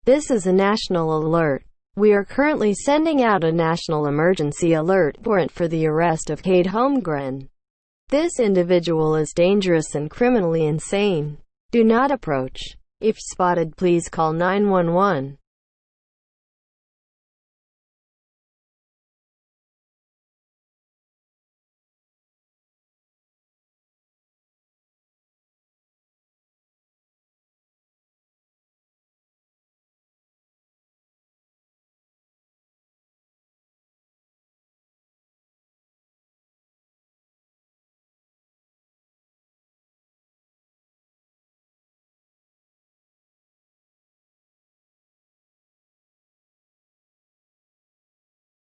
This is a national alert. We are currently sending out a national emergency alert warrant for the arrest of Cade Holmgren. This individual is dangerous and criminally insane. Do not approach. If spotted, please call 911.